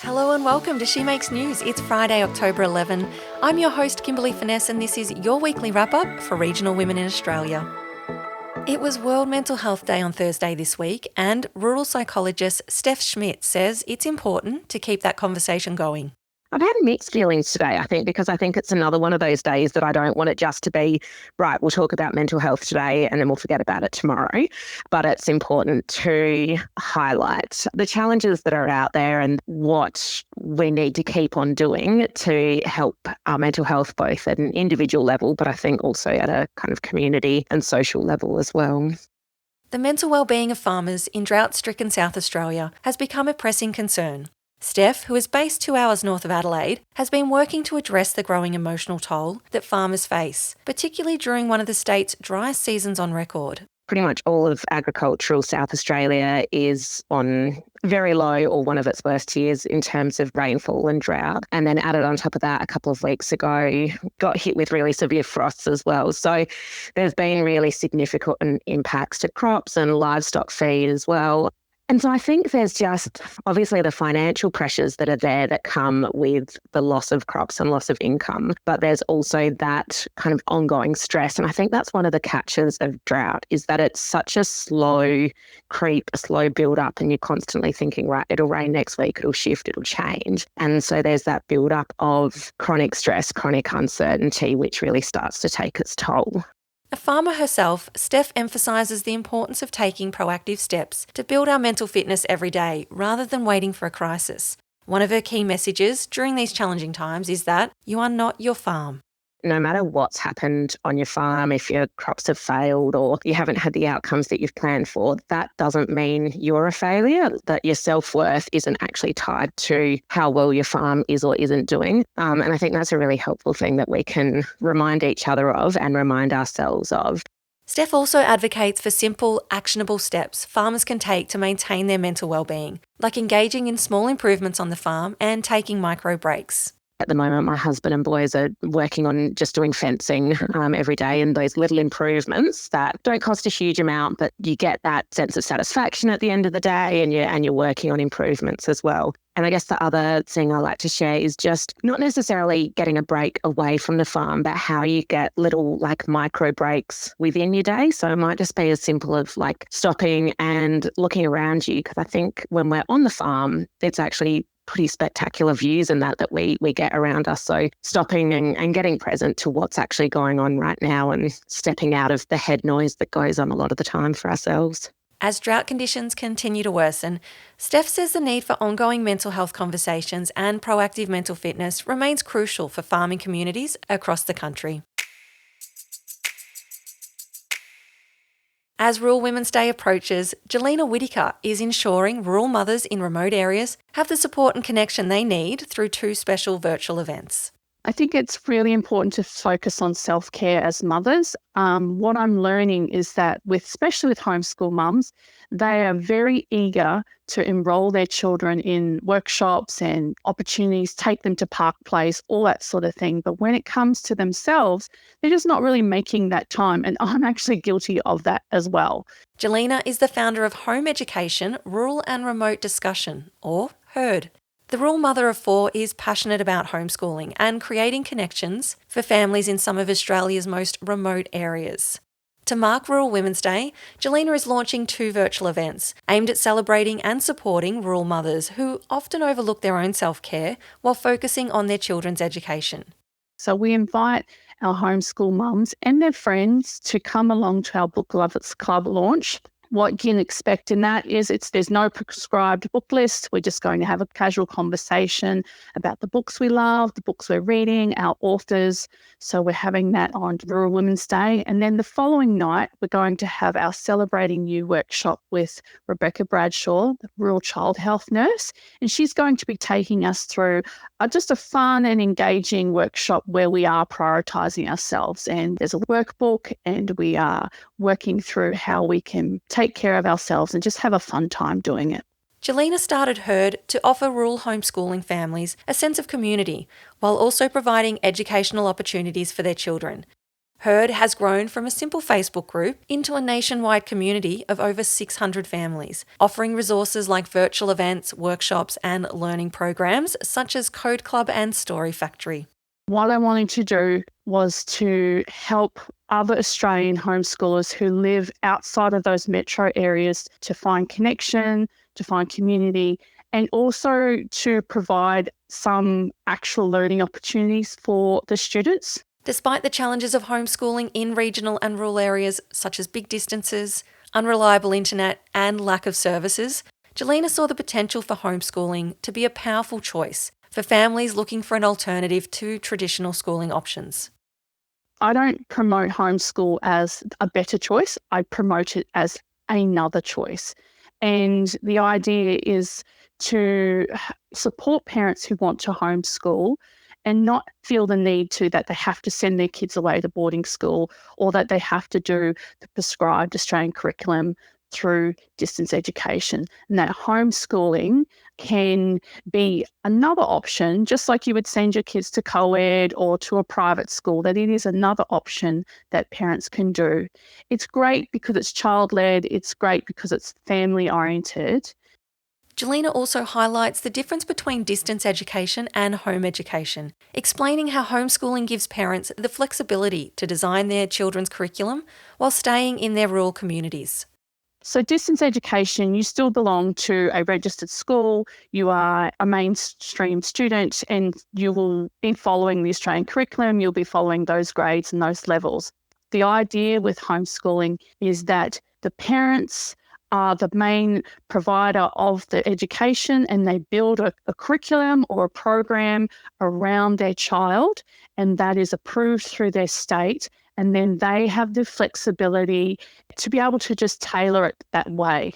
Hello and welcome to She Makes News. It's Friday, October 11. I'm your host, Kimberly Finesse, and this is your weekly wrap-up for regional women in Australia. It was World Mental Health Day on Thursday this week, and rural psychologist Steph Schmidt says it's important to keep that conversation going. I've had mixed feelings today, I think, because I think it's another one of those days that I don't want it just to be, right, we'll talk about mental health today and then we'll forget about it tomorrow. But it's important to highlight the challenges that are out there and what we need to keep on doing to help our mental health, both at an individual level, but I think also at a kind of community and social level as well. The mental well-being of farmers in drought-stricken South Australia has become a pressing concern. Steph, who is based 2 hours north of Adelaide, has been working to address the growing emotional toll that farmers face, particularly during one of the state's driest seasons on record. Pretty much all of agricultural South Australia is on very low or one of its worst years in terms of rainfall and drought. And then added on top of that, a couple of weeks ago, got hit with really severe frosts as well. So there's been really significant impacts to crops and livestock feed as well. And so I think there's just obviously the financial pressures that are there that come with the loss of crops and loss of income, but there's also that kind of ongoing stress. And I think that's one of the catches of drought is that it's such a slow creep, a slow build up, and you're constantly thinking, right, it'll rain next week, it'll shift, it'll change. And so there's that build up of chronic stress, chronic uncertainty, which really starts to take its toll. A farmer herself, Steph emphasises the importance of taking proactive steps to build our mental fitness every day rather than waiting for a crisis. One of her key messages during these challenging times is that you are not your farm. No matter what's happened on your farm, if your crops have failed or you haven't had the outcomes that you've planned for, that doesn't mean you're a failure, that your self-worth isn't actually tied to how well your farm is or isn't doing. And I think that's a really helpful thing that we can remind each other of and remind ourselves of. Steph also advocates for simple, actionable steps farmers can take to maintain their mental well-being, like engaging in small improvements on the farm and taking micro breaks. At the moment, my husband and boys are working on just doing fencing every day, and those little improvements that don't cost a huge amount, but you get that sense of satisfaction at the end of the day, and you're working on improvements as well. And I guess the other thing I like to share is just not necessarily getting a break away from the farm, but how you get little like micro breaks within your day. So it might just be as simple as like stopping and looking around you, because I think when we're on the farm, it's actually pretty spectacular views and that we get around us. So stopping and getting present to what's actually going on right now and stepping out of the head noise that goes on a lot of the time for ourselves. As drought conditions continue to worsen, Steph says the need for ongoing mental health conversations and proactive mental fitness remains crucial for farming communities across the country. As Rural Women's Day approaches, Jillina Whittaker is ensuring rural mothers in remote areas have the support and connection they need through 2 special virtual events. I think it's really important to focus on self-care as mothers. What I'm learning is that especially with homeschool mums, they are very eager to enroll their children in workshops and opportunities, take them to park plays, all that sort of thing. But when it comes to themselves, they're just not really making that time. And I'm actually guilty of that as well. Jillina is the founder of Home Education, Rural and Remote Discussion, or HERD. The rural mother of 4 is passionate about homeschooling and creating connections for families in some of Australia's most remote areas. To mark Rural Women's Day, Jillina is launching 2 virtual events aimed at celebrating and supporting rural mothers who often overlook their own self-care while focusing on their children's education. So we invite our homeschool mums and their friends to come along to our Book Lovers Club launch. What you can expect in that is there's no prescribed book list. We're just going to have a casual conversation about the books we love, the books we're reading, our authors. So we're having that on Rural Women's Day. And then the following night, we're going to have our Celebrating You workshop with Rebecca Bradshaw, the rural child health nurse. And she's going to be taking us through just a fun and engaging workshop where we are prioritising ourselves. And there's a workbook and we are working through how we can take care of ourselves and just have a fun time doing it. Jillina started HERD to offer rural homeschooling families a sense of community while also providing educational opportunities for their children. Heard has grown from a simple Facebook group into a nationwide community of over 600 families, offering resources like virtual events, workshops, and learning programs such as Code Club and Story Factory. What I wanted to do was to help other Australian homeschoolers who live outside of those metro areas to find connection, to find community, and also to provide some actual learning opportunities for the students. Despite the challenges of homeschooling in regional and rural areas such as big distances, unreliable internet, and lack of services, Jillina saw the potential for homeschooling to be a powerful choice for families looking for an alternative to traditional schooling options. I don't promote homeschool as a better choice. I promote it as another choice. And the idea is to support parents who want to homeschool and not feel the need that they have to send their kids away to boarding school or that they have to do the prescribed Australian curriculum through distance education. And that homeschooling can be another option, just like you would send your kids to co-ed or to a private school, that it is another option that parents can do. It's great because it's child-led, it's great because it's family-oriented. Jillina also highlights the difference between distance education and home education, explaining how homeschooling gives parents the flexibility to design their children's curriculum while staying in their rural communities. So distance education, you still belong to a registered school, you are a mainstream student, and you will be following the Australian curriculum, you'll be following those grades and those levels. The idea with homeschooling is that the parents are the main provider of the education and they build a curriculum or a program around their child, and that is approved through their state, and then they have the flexibility to be able to just tailor it that way.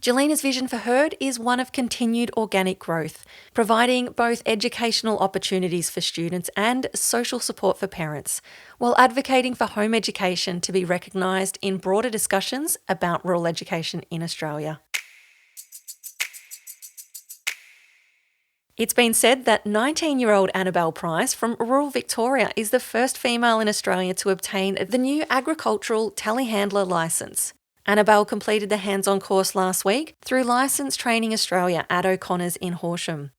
Jillina's vision for Heard is one of continued organic growth, providing both educational opportunities for students and social support for parents, while advocating for home education to be recognised in broader discussions about rural education in Australia. It's been said that 19-year-old Annabelle Price from rural Victoria is the first female in Australia to obtain the new agricultural telehandler licence. Annabelle completed the hands-on course last week through Licence Training Australia at O'Connor's in Horsham.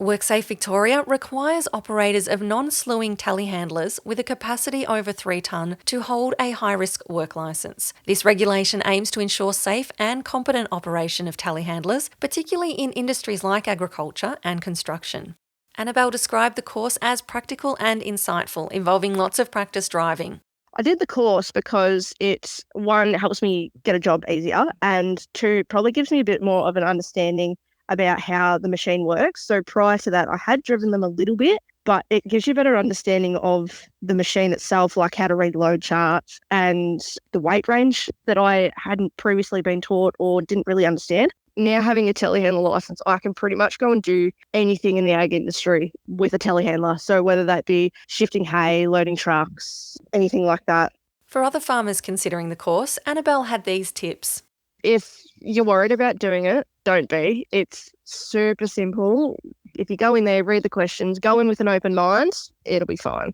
WorkSafe Victoria requires operators of non-slewing telehandlers with a capacity over 3 tonne to hold a high-risk work licence. This regulation aims to ensure safe and competent operation of telehandlers, particularly in industries like agriculture and construction. Annabelle described the course as practical and insightful, involving lots of practice driving. I did the course because it, one, helps me get a job easier, and two, probably gives me a bit more of an understanding about how the machine works. So prior to that, I had driven them a little bit, but it gives you a better understanding of the machine itself, like how to read load charts and the weight range that I hadn't previously been taught or didn't really understand. Now having a telehandler license, I can pretty much go and do anything in the ag industry with a telehandler. So whether that be shifting hay, loading trucks, anything like that. For other farmers considering the course, Annabelle had these tips. If you're worried about doing it, don't be. It's super simple. If you go in there, read the questions, go in with an open mind, it'll be fine.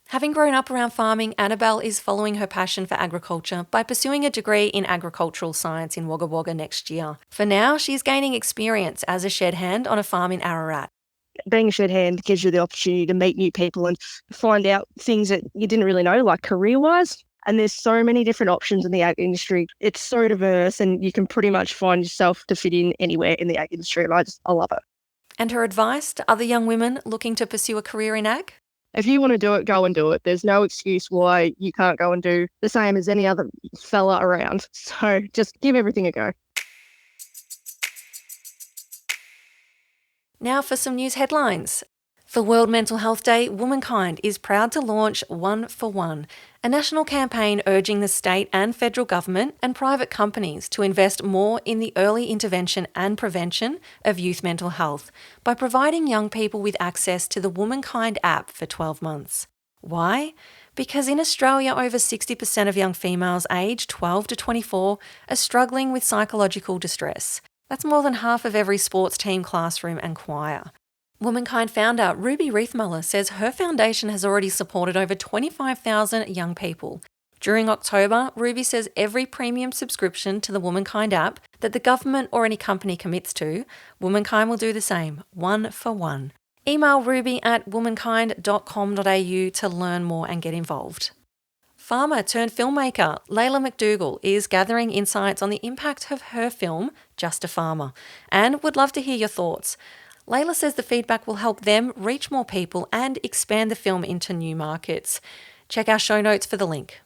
Having grown up around farming, Annabelle is following her passion for agriculture by pursuing a degree in agricultural science in Wagga Wagga next year. For now, she's gaining experience as a shed hand on a farm in Ararat. Being a shed hand gives you the opportunity to meet new people and find out things that you didn't really know, like career-wise. And there's so many different options in the ag industry. It's so diverse and you can pretty much find yourself to fit in anywhere in the ag industry. And I love it. And her advice to other young women looking to pursue a career in ag? If you want to do it, go and do it. There's no excuse why you can't go and do the same as any other fella around. So just give everything a go. Now for some news headlines. For World Mental Health Day, Womankind is proud to launch One for One, a national campaign urging the state and federal government and private companies to invest more in the early intervention and prevention of youth mental health by providing young people with access to the Womankind app for 12 months. Why? Because in Australia, over 60% of young females aged 12 to 24 are struggling with psychological distress. That's more than half of every sports team, classroom and choir. Womankind founder Ruby Reithmuller says her foundation has already supported over 25,000 young people. During October, Ruby says every premium subscription to the Womankind app that the government or any company commits to, Womankind will do the same, one for one. Email ruby@womankind.com.au to learn more and get involved. Farmer turned filmmaker Layla McDougall is gathering insights on the impact of her film, Just a Farmer, and would love to hear your thoughts. Layla says the feedback will help them reach more people and expand the film into new markets. Check our show notes for the link.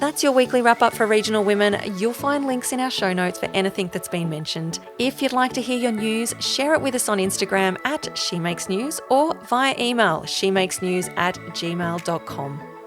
That's your weekly wrap-up for Regional Women. You'll find links in our show notes for anything that's been mentioned. If you'd like to hear your news, share it with us on Instagram @SheMakesNews or via email shemakesnews@gmail.com.